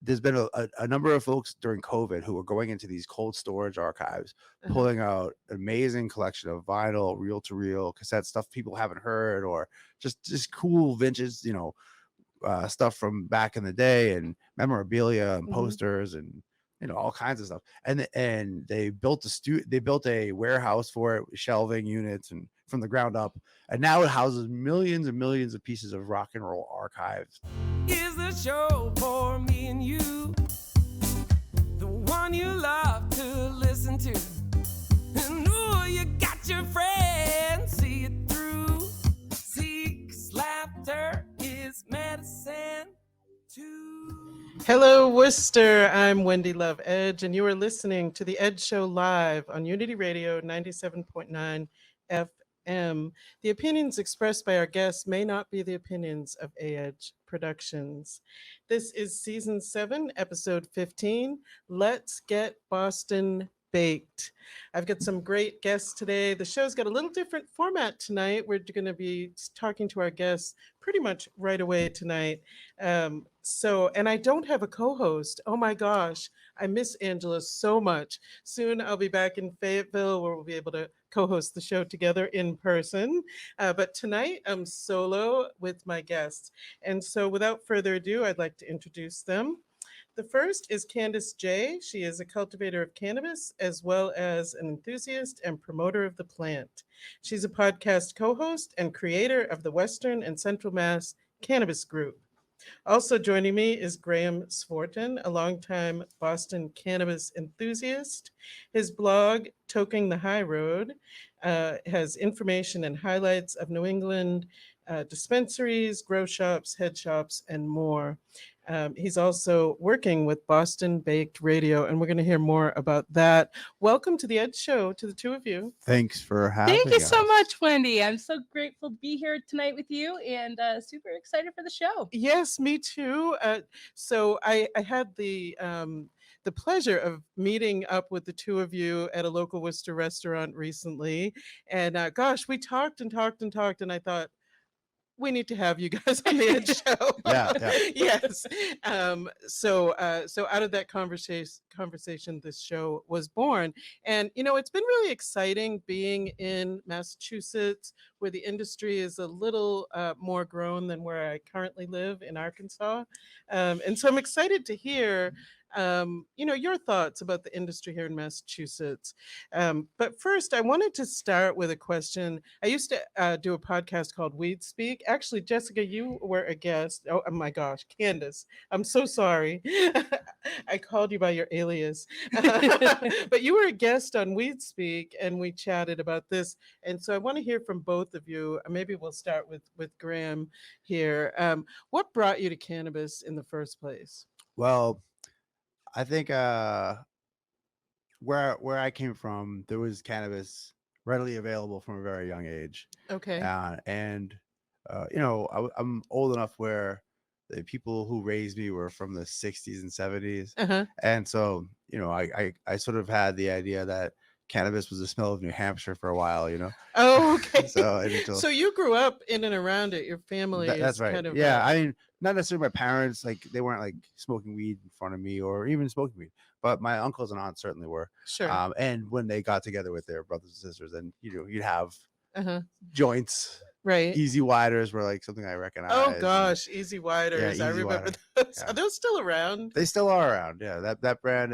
there's been a number of folks during COVID who are going into these cold storage archives, pulling out an amazing collection of vinyl, reel-to-reel cassette stuff people haven't heard, or just cool vintage, stuff from back in the day, and memorabilia and posters and all kinds of stuff. And they built a warehouse for it, with shelving units and from the ground up, and now it houses millions and millions of pieces of rock and roll archives. Is the show for me and you, the one you love to listen to, and ooh, you got your friends, see it through. Seeks laughter is medicine too. Hello, Worcester. I'm Wendy Love Edge, and you are listening to The Edge Show live on Unity Radio 97.9 FM. The opinions expressed by our guests may not be the opinions of Edge Productions. This is Season 7, Episode 15, Let's Get Boston Baked. I've got some great guests today. The show's got a little different format tonight. We're going to be talking to our guests pretty much right away tonight. And I don't have a co-host. Oh my gosh, I miss Angela so much. Soon I'll be back in Fayetteville where we'll be able to co-host the show together in person. But tonight I'm solo with my guests. And so without further ado, I'd like to introduce them. The first is Canndace J. She is a cultivator of cannabis as well as an enthusiast and promoter of the plant. She's a podcast co-host and creator of the Western and Central Mass Cannabis Group. Also joining me is Graham Svorten, a longtime Boston cannabis enthusiast. His blog, Toking the High Road, has information and highlights of New England dispensaries, grow shops, head shops, and more. He's also working with Boston Baked Radio, and we're going to hear more about that. Welcome to the Edge Show to the two of you. Thanks for having us. Thank you so much, Wendy. I'm so grateful to be here tonight with you, and super excited for the show. Yes, me too. So I had the pleasure of meeting up with the two of you at a local Worcester restaurant recently, and gosh, we talked and talked and talked, and I thought, we need to have you guys on the Edge Show. Yeah. Yes. So out of that conversation, this show was born. And, it's been really exciting being in Massachusetts, where the industry is a little more grown than where I currently live in Arkansas. And so I'm excited to hear your thoughts about the industry here in Massachusetts. But first, I wanted to start with a question. I used to do a podcast called Weed Speak. Actually, Jessica, you were a guest. Oh my gosh, Canndace, I'm so sorry. I called you by your alias. But you were a guest on Weed Speak, and we chatted about this. And so I want to hear from both of you. Maybe we'll start with Graham here. What brought you to cannabis in the first place? Well, I think where I came from, there was cannabis readily available from a very young age. Okay. I'm old enough where the people who raised me were from the 60s and 70s. And so, I sort of had the idea that cannabis was the smell of New Hampshire for a while, Oh, okay. So you grew up in and around it. Your family that's right. Kind of yeah. I mean, not necessarily my parents, like they weren't like smoking weed in front of me or even smoking weed, but my uncles and aunts certainly were. Sure. And when they got together with their brothers and sisters, then you'd have joints. Right. 𝐥𝐤𝐤𝐸 were like something I recognize. Oh gosh, 𝐸𝐤𝐸𝐸. I remember those. Are those still around? They still are around. Yeah. That brand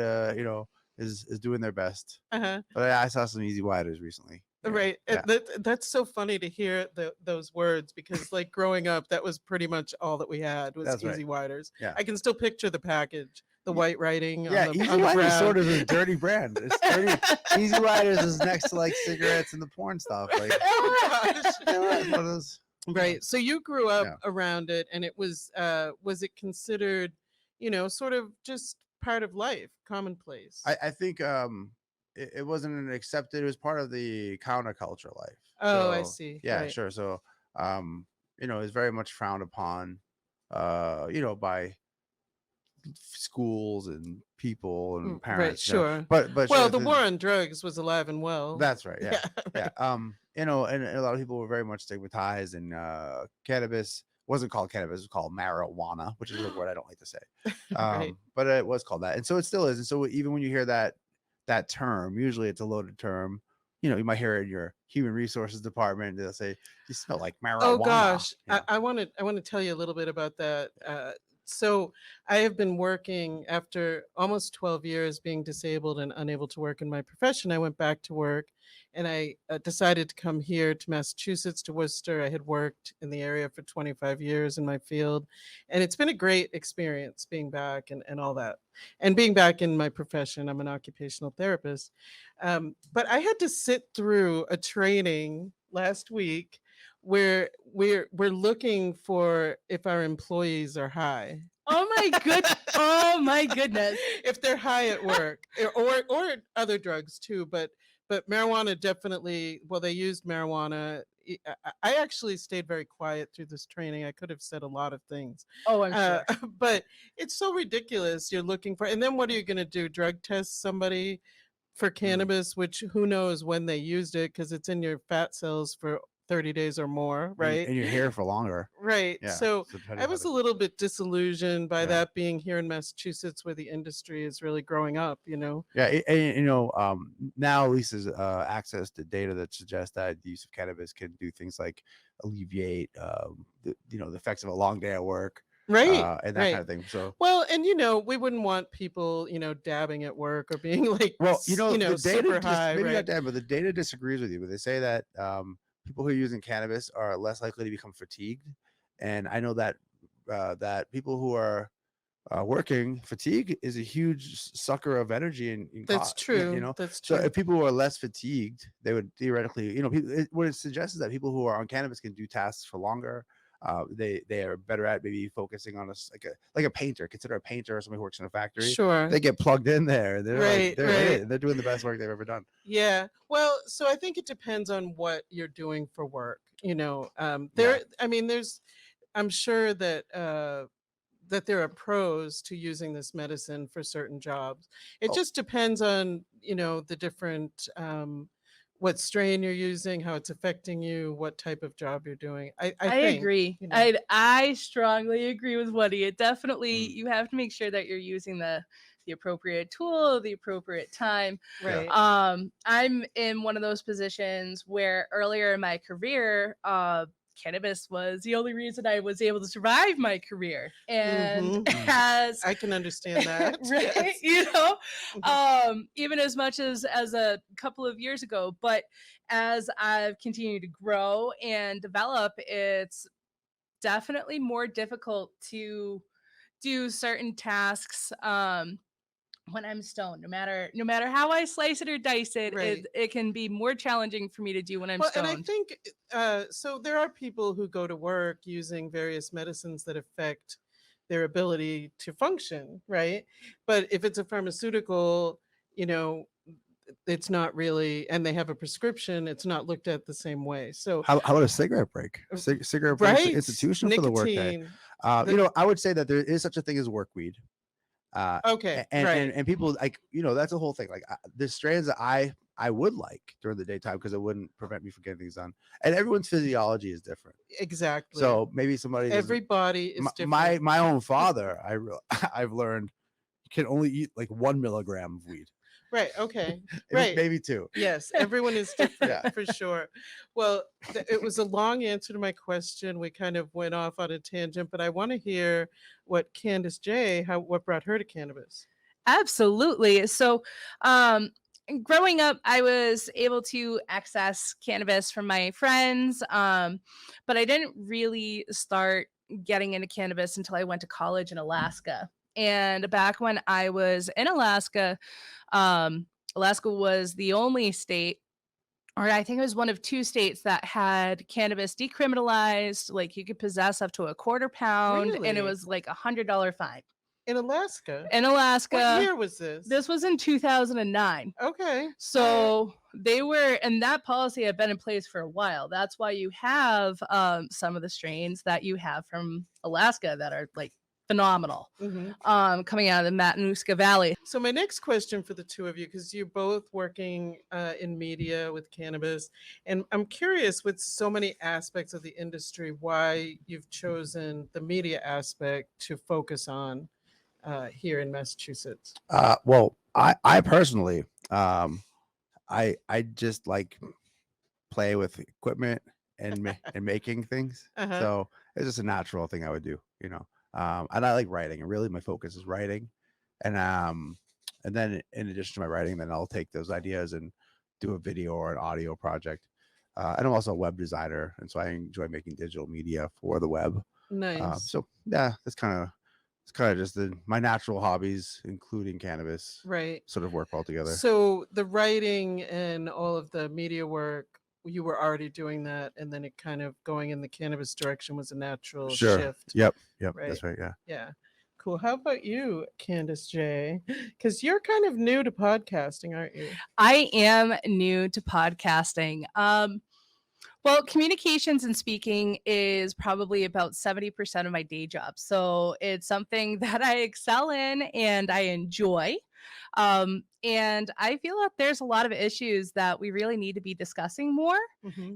is doing their best. But I saw some 𝐸𝐤𝐸𝐸 recently. Right. Yeah. That's so funny to hear those words, because like growing up, that was pretty much all that we had was 𝐸𝐤𝐸𝐸. Yeah. I can still picture the package, the white writing. Yeah, 𝐸𝐸𝐸𝐸 is sort of a dirty brand. It's dirty. 𝐸𝐸𝐸𝐸 is next to like cigarettes and the porn stuff. Like, one of those. Right. So you grew up around it, and it was it considered, sort of just part of life, commonplace? I think it wasn't an accepted, it was part of the counterculture life. Oh, I see. Yeah, right. Sure. So it's very much frowned upon by schools and people and parents. Right, sure. But well, the war on drugs was alive and well. That's right. Yeah. Yeah. And a lot of people were very much stigmatized, and cannabis wasn't called cannabis, it was called marijuana, which is a word I don't like to say. Right. But it was called that. And so it still is. And so even when you hear that term, usually it's a loaded term. You know, you might hear it in your human resources department. They'll say, "You smell like marijuana." Oh gosh, You know? I want to tell you a little bit about that. So I have been working after almost 12 years being disabled and unable to work in my profession. I went back to work, and I decided to come here to Massachusetts, to Worcester. I had worked in the area for 25 years in my field, and it's been a great experience being back and all that, and being back in my profession. I'm an occupational therapist, but I had to sit through a training last week where we're looking for if our employees are high. Oh my good. Oh my goodness. If they're high at work, or other drugs too, but marijuana definitely. Well, they used marijuana. I actually stayed very quiet through this training. I could have said a lot of things, Oh, I'm sure. but it's so ridiculous. You're looking for, and then what are you going to do? Drug test somebody for cannabis, which who knows when they used it, because it's in your fat cells for 30 days or more, right? And you're here for longer. Right. Yeah. So depending I on was the- a little bit disillusioned by Yeah. that, being here in Massachusetts where the industry is really growing up, you know? Yeah, and, you know, now at least there's access to data that suggests that the use of cannabis can do things like alleviate, the effects of a long day at work, Right. and that Right. kind of thing. So, Well, and we wouldn't want people, dabbing at work or being like, well, the data super high, maybe right? not that, but the data disagrees with you. But they say that people who are using cannabis are less likely to become fatigued, and I know that that people who are working, fatigue is a huge sucker of energy and That's true. you know. That's So true. if people who are less fatigued, they would theoretically, what it suggests is that people who are on cannabis can do tasks for longer. They are better at maybe focusing on like a painter. Consider a painter or somebody who works in a factory. Sure. They get plugged in there. They're Right, right. they're doing the best work they've ever done. Yeah. Well, so I think it depends on what you're doing for work. Yeah. I'm sure that there are pros to using this medicine for certain jobs. It Oh. just depends on, the different, what strain you're using, how it's affecting you, what type of job you're doing. I I think, agree. I strongly agree with Woody. It definitely, Mm. you have to make sure that you're using the appropriate tool, the appropriate time. right. I'm in one of those positions where earlier in my career, cannabis was the only reason I was able to survive my career. And Mhm. as I can understand that. right, Yes. even as much as a couple of years ago, but as I've continued to grow and develop, it's definitely more difficult to do certain tasks when I'm stoned. No matter how I slice it or dice it, Right. it can be more challenging for me to do when I'm Well, and stoned. I think so. There are people who go to work using various medicines that affect their ability to function, right? But if it's a pharmaceutical, you know, it's not really, and they have a prescription, it's not looked at the same way. So, How about a cigarette break? Cigarette break right, institution for the workday. nicotine. I would say that there is such a thing as work weed. Okay, and, right. and people like, that's a whole thing. Like the strains that I would like during the daytime because it wouldn't prevent me from getting things done. And everyone's physiology is different. Exactly. So maybe somebody Everybody is different. my own father, I've learned can only eat like 1 milligram of weed. Right. Okay. Right. Maybe 2. Yes, everyone is different. Yeah. For sure. Well, it was a long answer to my question. We kind of went off on a tangent, but I want to hear what Canndace J, what brought her to cannabis. Absolutely. So, growing up, I was able to access cannabis from my friends, but I didn't really start getting into cannabis until I went to college in Alaska. And back when I was in Alaska, Alaska was the only state, or I think it was one of 2 states that had cannabis decriminalized. Like, you could possess up to a quarter pound, and Really? it was like $100 fine. In Alaska? In Alaska. What year was this? This was in 2009. Okay. So they were, and that policy had been in place for a while. That's why you have some of the strains that you have from Alaska that are like phenomenal. Coming out of the Matanuska Valley. So my next question for the two of you, because you're both working in media with cannabis, and I'm curious with so many aspects of the industry, why you've chosen the media aspect to focus on here in Massachusetts. Well, I personally, I just like play with equipment and making things. So it's just a natural thing I would do, you know. And I like writing, and really my focus is writing. And then in addition to my writing, then I'll take those ideas and do a video or an audio project. And I'm also a web designer, and so I enjoy making digital media for the web. Nice. So yeah, it's kind of just my natural hobbies, including cannabis, Right. sort of work all together. So the writing and all of the media work, you were already doing that, and then it kind of going in the cannabis direction was a natural shift. Yep. Right. That's right. Yeah. Yeah. Cool. How about you, Canndace J? Because you're kind of new to podcasting, aren't you? I am new to podcasting. Well, communications and speaking is probably about 70% of my day job. So it's something that I excel in and I enjoy. And I feel that there's a lot of issues that we really need to be discussing more.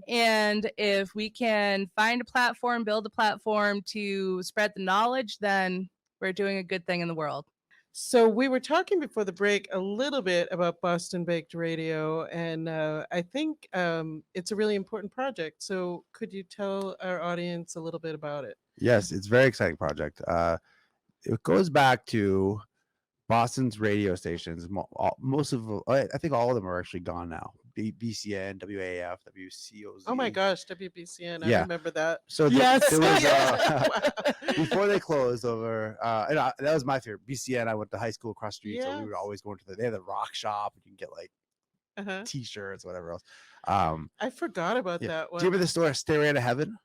And if we can find a platform, build a platform to spread the knowledge, then we're doing a good thing in the world. So we were talking before the break a little bit about Boston Baked Radio, and I think it's a really important project. So could you tell our audience a little bit about it? Yes, it's a very exciting project. It goes back to Boston's radio stations. Most of I think all of them are actually gone now. BCN, WAF, WCOZ. Oh my gosh, WBCN! I Yeah. remember that. So Yes. there was, before they closed over, and that was my favorite. BCN. I went to high school across the street, so we would Yes. always go into they had the rock shop. You can get like T-shirts, whatever else. I forgot about Yeah. that one. Do you remember the store Stairway to Heaven?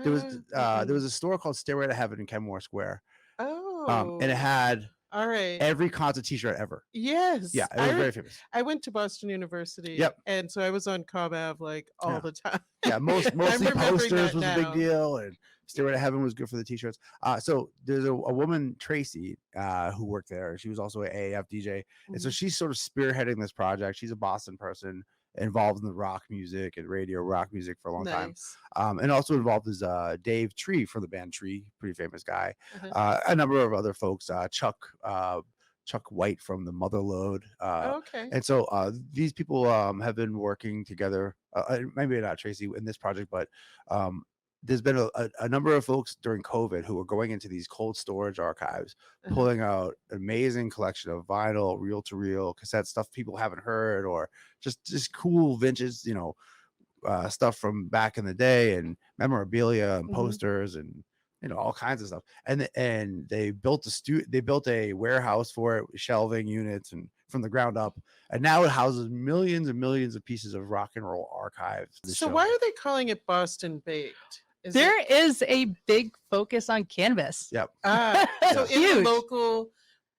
There was Ah, there was a store called Stairway to Heaven in Kenmore Square. Oh, And it had all right. every concert T-shirt ever. Yes. Yeah, it was very famous. I went to Boston University. Yep. And so I was on Cobb Ave like all Yeah. the time. Yeah, mostly remembering posters that was a big now. deal, and Stairway to Heaven was good for the T-shirts. So there's a woman, Tracy, who worked there. She was also an AAF DJ, and so she's sort of spearheading this project. She's a Boston person involved in the rock music and radio rock music for a long time. Nice. And also involved is Dave Tree from the band Tree, pretty famous guy. Uh-huh. A number of other folks, Chuck White from the Motherlode. Okay. And so these people have been working together, maybe not Tracy in this project, but there's been a number of folks during COVID who are going into these cold storage archives, pulling out an amazing collection of vinyl, reel-to-reel cassette stuff people haven't heard, or just cool vintage, stuff from back in the day, and memorabilia and posters and all kinds of stuff. And they built a warehouse for it, shelving units and from the ground up, and now it houses millions and millions of pieces of rock and roll archives. So why are they calling it Boston Baked? There is a big focus on cannabis. Yep. So in Huge. the local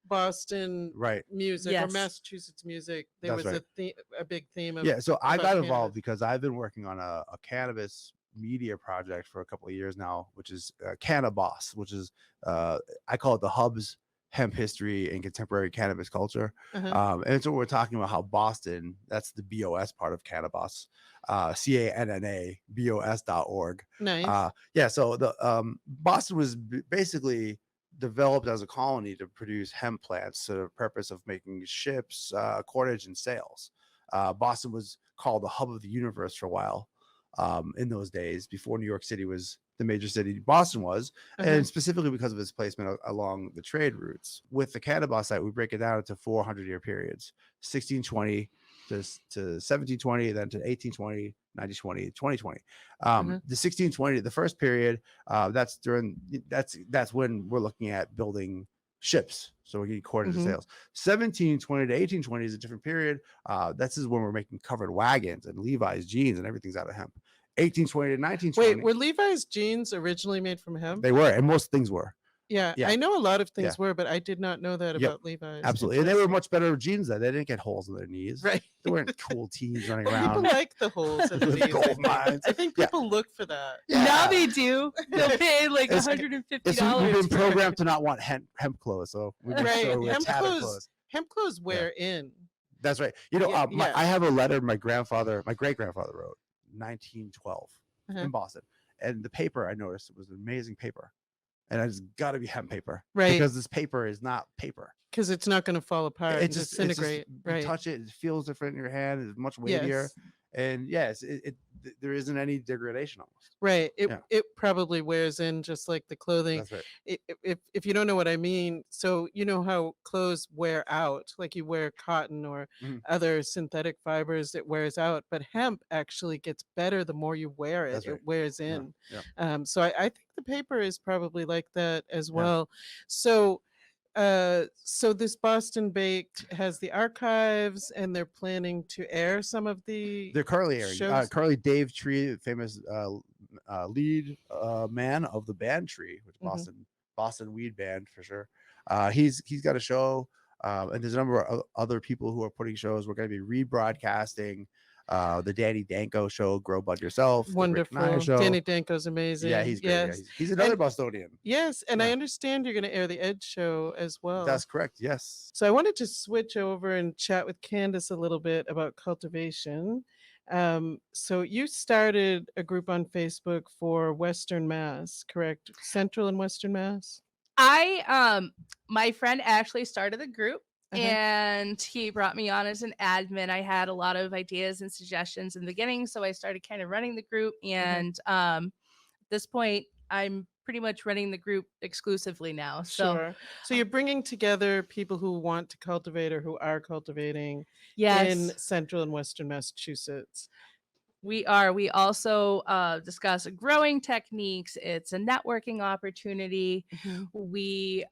Boston Right. music or Yes. Massachusetts music, there That's was right. a big theme of Yeah, so I about got cannabis. involved because I've been working on a cannabis media project for a couple of years now, which is Cannabis, which is I call it the Hub's hemp history and contemporary cannabis culture. And so we're talking about how Boston, that's the BOS part of Cannabis, CANNABOS.org. Nice. Yeah, so the Boston was basically developed as a colony to produce hemp plants for the purpose of making ships, cordage, and sails. Boston was called the hub of the universe for a while in those days, before New York City was the major city Boston was, and specifically because of its placement along the trade routes. With the Cannabis site, we break it down into 400-year periods: 1620 to 1720, then to 1820, 1920, 2020. The 1620, the first period, that's when we're looking at building ships, so we get cordage and sails. 1720 to 1820 is a different period. This is when we're making covered wagons and Levi's jeans, and everything's out of hemp. 1820 to 1920. Wait, were Levi's jeans originally made from hemp? They were, and most things were. Yeah, Yeah. I know a lot of Yeah. things were, but I did not know that Yep. about Levi's. Absolutely. And they were Interesting. much better jeans then. They didn't get holes in their knees. Right. They weren't cool teens running Well, people around. like the holes in the With knees. gold mines. I think Yeah. people look for that. Now Yeah. they do. They'll pay like It's- $150 We've been for programmed to not want hemp clothes, so we make Right. sure we're Hemp tattered clothes. Hemp clothes wear in. That's right. You know, Yeah, yeah. I have a letter my great grandfather wrote, 1912, Uh-huh. in Boston, and the paper I noticed it was an amazing paper, and it's got to be hemp paper, Right. Because this paper is not paper. Because it's not going to fall apart and It's just disintegrate. you Right. touch it, it feels different in your hand. It's much weightier, Yes. and yes, there isn't any degradation almost. Right. It Yeah. it probably wears in just like the clothing. That's right. If you don't know what I mean, so you know how clothes wear out, like you wear cotton or Mhm. other synthetic fibers, it wears out, but hemp actually gets better the more you wear it. That's right. It wears Yeah, in. yeah. So I think the paper is probably like that as Yeah. well. So this Boston Baked has the archives, and they're planning to air some of the They're currently airing. shows. Currently, Dave Tree, famous lead man of the band Tree, which Mhm. Boston weed band for sure. He's got a show, and there's a number of other people who are putting shows. We're going to be rebroadcasting the Danny Danko show, Grow Bud Yourself. the Rick Wonderful. Nye show. Danny Danko's amazing. Yeah, he's great. Yeah, Yes. he's another And- Bostonian. Yes, and I Yeah. understand you're going to air the Edge show as well. That's correct. Yes. So I wanted to switch over and chat with Canndace a little bit about cultivation. So you started a group on Facebook for Western Mass, correct? Central and Western Mass? My friend actually started the group Uh-huh. and he brought me on as an admin. I had a lot of ideas and suggestions in the beginning, so I started kind of running the group. And at this point, I'm pretty much running the group exclusively now. So Sure. So you're bringing together people who want to cultivate or who are cultivating yes, in Central and Western Massachusetts. we are. We also discuss growing techniques. It's a networking opportunity. We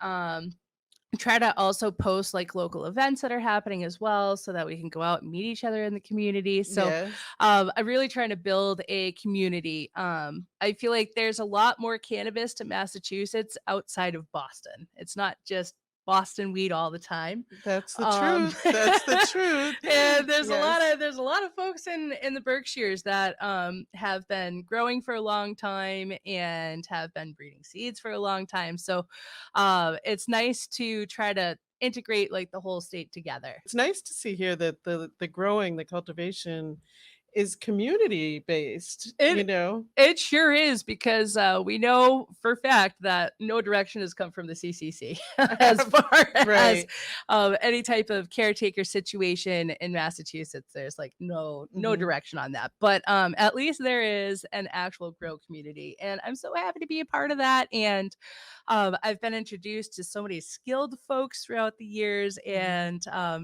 try to also post like local events that are happening as well, so that we can go out and meet each other in the community. So Yes. I'm really trying to build a community. I feel like there's a lot more cannabis to Massachusetts outside of Boston. It's not just Boston weed all the time. That's the Um, truth. That's the truth. And there's Yes. a lot of folks in the Berkshires that have been growing for a long time and have been breeding seeds for a long time. So it's nice to try to integrate like the whole state together. It's nice to see here that the growing, the cultivation is community based, you know. It sure is, because we know for fact that no direction has come from the CCC as far Right. as any type of caretaker situation in Massachusetts. There's like no Mhm. direction on that, but at least there is an actual grow community, and I'm so happy to be a part of that. And I've been introduced to so many skilled folks throughout the years, and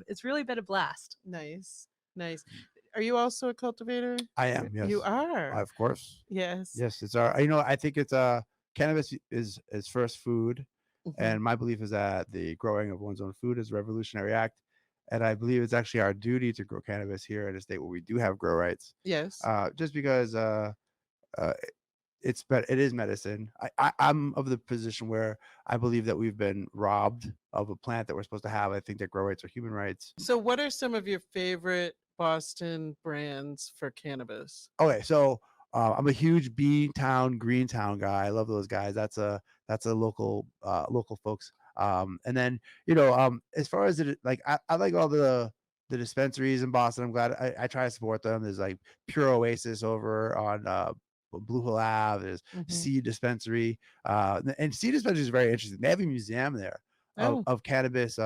it's really been a blast. Nice. Are you also a cultivator? I am. Yes. You are. Of course. Yes. Yes. It's our. I think it's cannabis is first food. Mhm. And my belief is that the growing of one's own food is a revolutionary act. And I believe it's actually our duty to grow cannabis here in a state where we do have grow rights. Yes. Just because it is medicine. I'm of the position where I believe that we've been robbed of a plant that we're supposed to have. I think that grow rights are human rights. So what are some of your favorite Boston brands for cannabis? Okay, so I'm a huge Beantown, Greentown guy. I love those guys. That's a local folks. And then as far as I like all the dispensaries in Boston. I'm glad I try to support them. There's like Pure Oasis over on Blue Hill Ave. There's Seed Dispensary, and Seed Dispensary is very interesting. They have a museum there of cannabis.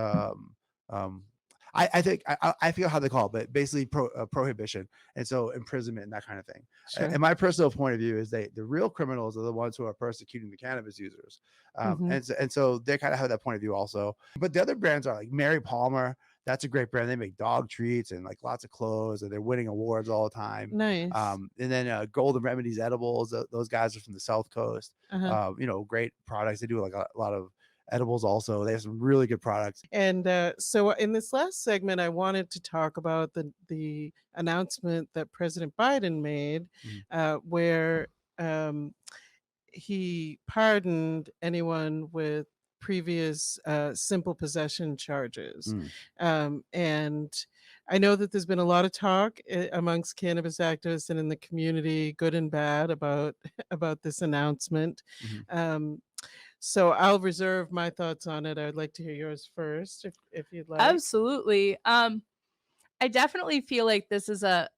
I think I forget how they call it, but basically prohibition, and so imprisonment and that kind of thing. Sure. And my personal point of view is the real criminals are the ones who are persecuting the cannabis users, and so they kind of have that point of view also. But the other brands are like Mary Palmer. That's a great brand. They make dog treats and like lots of clothes, and they're winning awards all the time. Nice. And then Golden Remedies edibles. Those guys are from the South Coast. Great products. They do like a lot of edibles also. They have some really good products. And so in this last segment, I wanted to talk about the announcement that President Biden made, where he pardoned anyone with previous simple possession charges. Mm. And I know that there's been a lot of talk amongst cannabis activists and in the community, good and bad, about about this announcement. Mhm. So I'll reserve my thoughts on it. I'd like to hear yours first, if you'd like. Absolutely. I definitely feel like this is a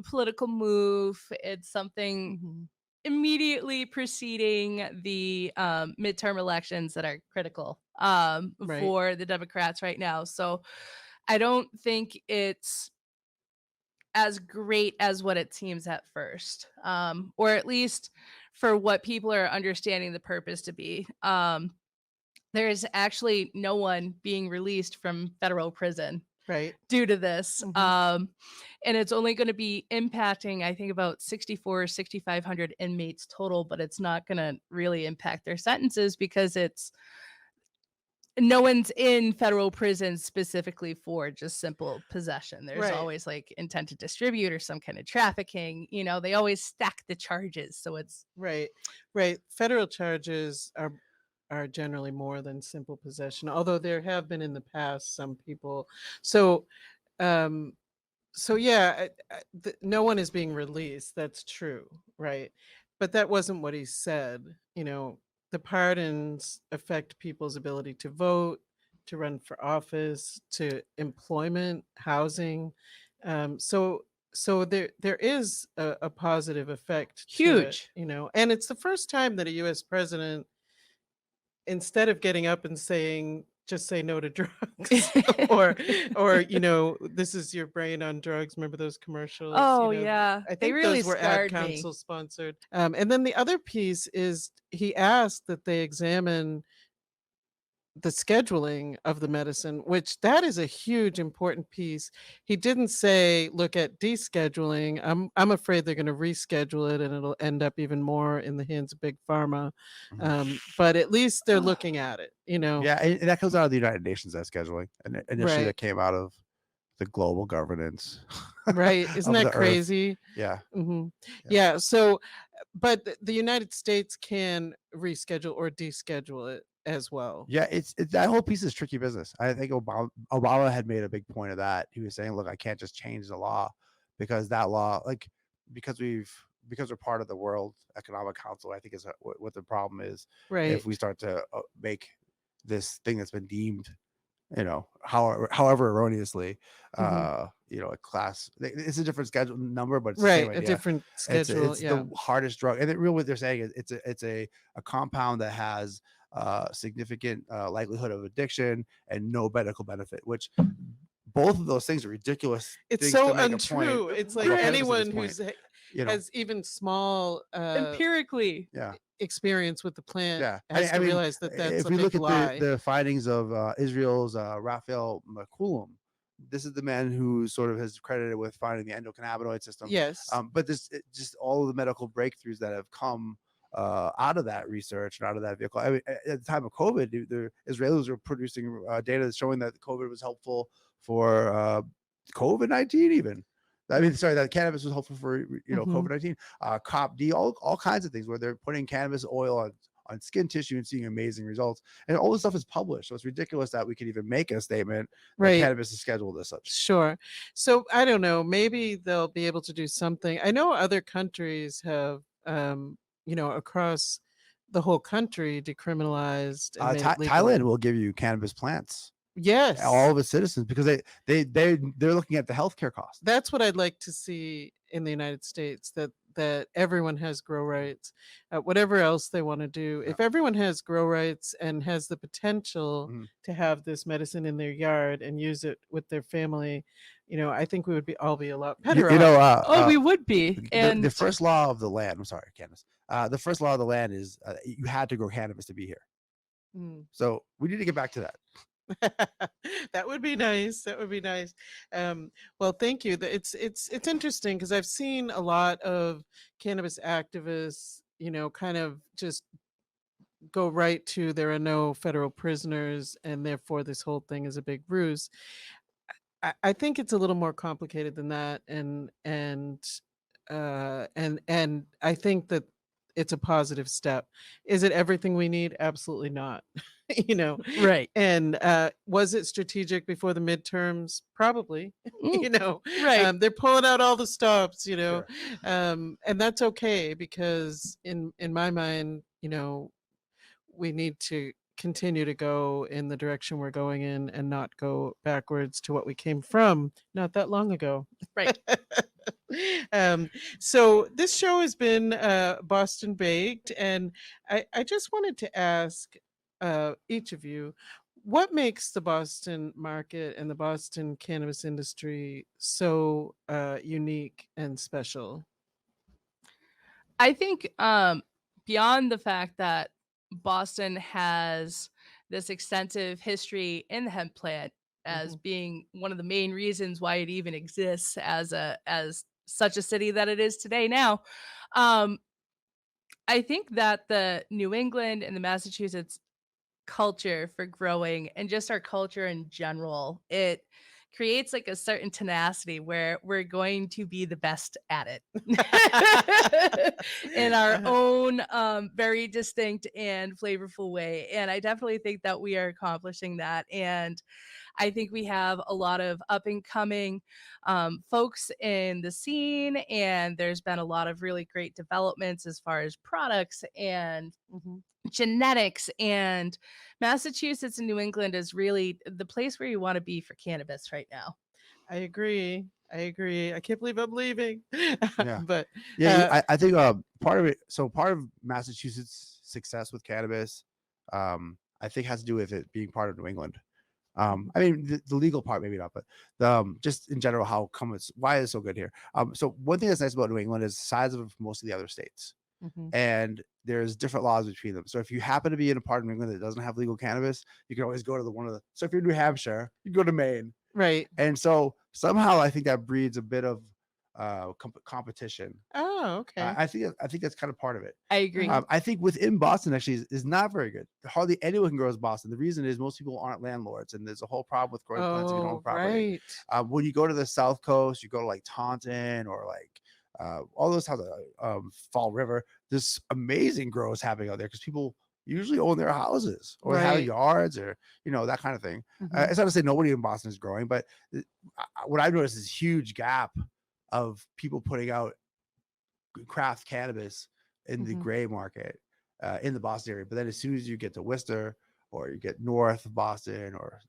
political move. It's something Mhm. immediately preceding the midterm elections that are critical Right. for the Democrats right now. So I don't think it's as great as what it seems at first, or at least for what people are understanding the purpose to be. There is actually no one being released from federal prison Right. due to this. Mhm. And it's only going to be impacting, I think, about 6,500 inmates total, but it's not going to really impact their sentences because it's no one's in federal prison specifically for just simple possession. There's Right. always like intent to distribute or some kind of trafficking. They always stack the charges. So it's Right. Right. Federal charges are generally more than simple possession, although there have been in the past some people. So um so yeah, no one is being released. That's true, right? But that wasn't what he said. The pardons affect people's ability to vote, to run for office, to employment, housing. So there is a positive effect to it, huge. and it's the first time that a U.S. president, instead of getting up and saying just say no to drugs, or this is your brain on drugs, remember those commercials? Oh, yeah. I They think really those were ad scarred me. council sponsored. And then the other piece is he asked that they examine the scheduling of the medicine, which that is a huge important piece. He didn't say look at descheduling. I'm afraid they're going to reschedule it and it'll end up even more in the hands of big pharma. Mhm. But at least they're looking at it. Yeah, and that comes out of the United Nations, that scheduling, and initially Right. that came out of the global governance Right. Isn't of that the earth. crazy? Yeah, Hmm. yeah, Yeah. So, but the United States can reschedule or deschedule it as well. yeah. It's that whole piece is tricky business. I think Obama had made a big point of that. He was saying, "Look, I can't just change the law because that law, like, because we're part of the World Economic Council. I think is what the problem is Right. if we start to make this thing that's been deemed, however erroneously, Hmm. a class. It's a different schedule number, but it's the Right. same A idea. different It's schedule. it's Yeah. the hardest drug, and really what they're saying is it's a compound that has significant likelihood of addiction and no medical benefit, which both of those things are ridiculous It's things to so make a point untrue. It's like about Right. cannabis at this anyone point. You know, has even small Empirically. yeah. experience with the plant Yeah, has I to mean, realize that that's if a we look big at lie. the findings of Israel's Raphael McCollum, this is the man who sort of has credited with finding the endocannabinoid system. Yes. But just all of the medical breakthroughs that have come out of that research and out of that vehicle. I mean, at the time of COVID, the Israelis were producing data showing that COVID was helpful for COVID-19 even. I mean, sorry, that cannabis was helpful for Mhm. COVID-19, COP-D, all kinds of things where they're putting cannabis oil on skin tissue and seeing amazing results. And all this stuff is published. So it's ridiculous that we could even make a statement that Right. cannabis is scheduled as such. Sure. So I don't know. Maybe they'll be able to do something. I know other countries have, across the whole country decriminalized and made it legal. Thailand will give you cannabis plants, Yes. all of its citizens, because they're looking at the healthcare costs. That's what I'd like to see in the United States, that everyone has grow rights, whatever else they want to do. Yeah. If everyone has grow rights and has the potential Mhm. to have this medicine in their yard and use it with their family, I think we would all be a lot better off. We would be. the And first law of the land. I'm sorry, Candace. The first law of the land is you had to grow cannabis to be here. Mm. So we need to get back to that. That would be nice. That would be nice. Well, thank you. It's interesting because I've seen a lot of cannabis activists, kind of just go right to there are no federal prisoners and therefore this whole thing is a big ruse. I think it's a little more complicated than that, and I think that it's a positive step. Is it everything we need? Absolutely not. You know, Right. and was it strategic before the midterms? Probably. Mm, You know, right. they're pulling out all the stops. You know, Sure. and that's okay because in my mind, you know, we need to continue to go in the direction we're going in and not go backwards to what we came from not that long ago. Right. um, so this show has been Boston Baked, and I just wanted to ask each of you, what makes the Boston market and the Boston cannabis industry so unique and special? I think beyond the fact that Boston has this extensive history in the hemp plant as Hmm. being one of the main reasons why it even exists as such a city that it is today now. Um, I think that the New England and the Massachusetts culture for growing and just our culture in general, it creates like a certain tenacity where we're going to be the best at it in our Uh-huh. own very distinct and flavorful way. And I definitely think that we are accomplishing that. And I think we have a lot of up and coming folks in the scene, and there's been a lot of really great developments as far as products and Mhm. genetics. And Massachusetts and New England is really the place where you want to be for cannabis right now. I agree. I agree. I can't believe I'm leaving. Yeah. But Yeah, uh, I think part of it. So part of Massachusetts' success with cannabis, I think, has to do with it being part of New England. I mean, the legal part maybe not, but just in general, how come it's why it's so good here. So one thing that's nice about New England is the size of most of the other states, mhm. and there's different laws between them. So if you happen to be in a part of New England that doesn't have legal cannabis, you can always go to the one of the. So if you're in New Hampshire, you go to Maine, Right. and so somehow I think that breeds a bit of competition. Oh, okay. I think that's kind of part of it. I agree. Mhm. I think within Boston actually is not very good. Hardly anyone can grow as Boston. The reason is most people aren't landlords, and there's a whole problem with growing plants if you don't own Oh, property. right. When you go to the South Coast, you go to like Taunton or like all those towns, Fall River. There's amazing grows happening out there because people usually own their houses or have Right. yards or that kind of thing. Mhm. It's not to say nobody in Boston is growing, but what I've noticed is a huge gap of people putting out craft cannabis in the Mhm. gray market in the Boston area. But then as soon as you get to Worcester or you get north of Boston or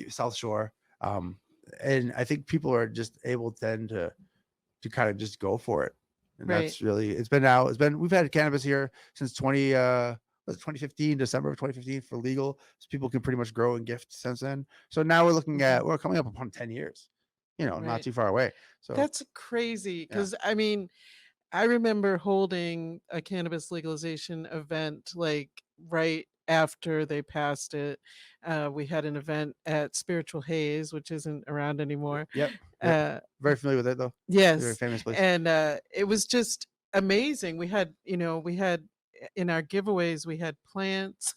South Shore, and I think people are just able then to kind of just go for it. And Right. that's really we've had cannabis here since 2015, December of 2015 for legal. So people can pretty much grow and gift since then. So now we're coming up upon 10 years, not Right. too far away. So That's crazy yeah. because I mean, I remember holding a cannabis legalization event like right after they passed it. We had an event at Spiritual Haze, which isn't around anymore. Yep. Uh, Very familiar with it though. Very yes, famous place. and it was just amazing. We had in our giveaways we had plants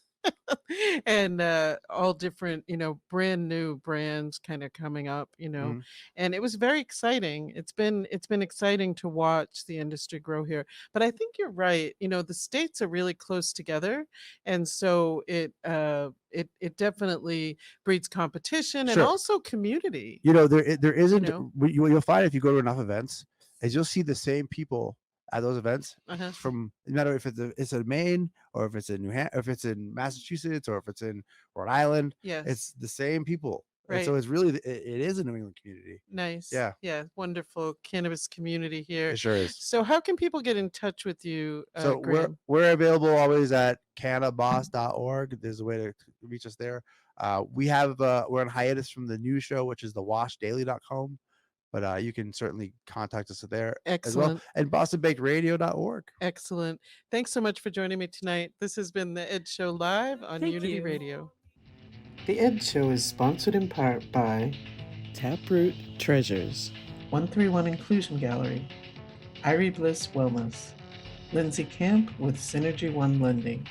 and all different brand new brands kind of coming up, Mhm. and it was very exciting. It's been exciting to watch the industry grow here, but I think you're right. The states are really close together, and so it definitely breeds competition and Sure. also community. There isn't know what you'll find if you go to enough events is you'll see the same people at those events uh-huh. from no matter if it's in Maine or if it's in if it's in Massachusetts or if it's in Rhode Island, Yes. it's the same people. And so Right. it's really it is a New England community. Nice. Yeah, Yeah, wonderful cannabis community here. it sure is. So how can people get in touch with you, So Graham? we're available always at cannabis.org. There's a way to reach us there. We're on hiatus from the news show, which is the washdaily.com. But you can certainly contact us there as well. Excellent. And bostonbakedradio.org. Excellent. Thanks so much for joining me tonight. This has been the Ed Show live on Thank Unity you. Radio. The Ed Show is sponsored in part by Taproot Treasures, 131 Inclusion Gallery, Irie Bliss Wellness, Lindsay Camp with Synergy One Lending,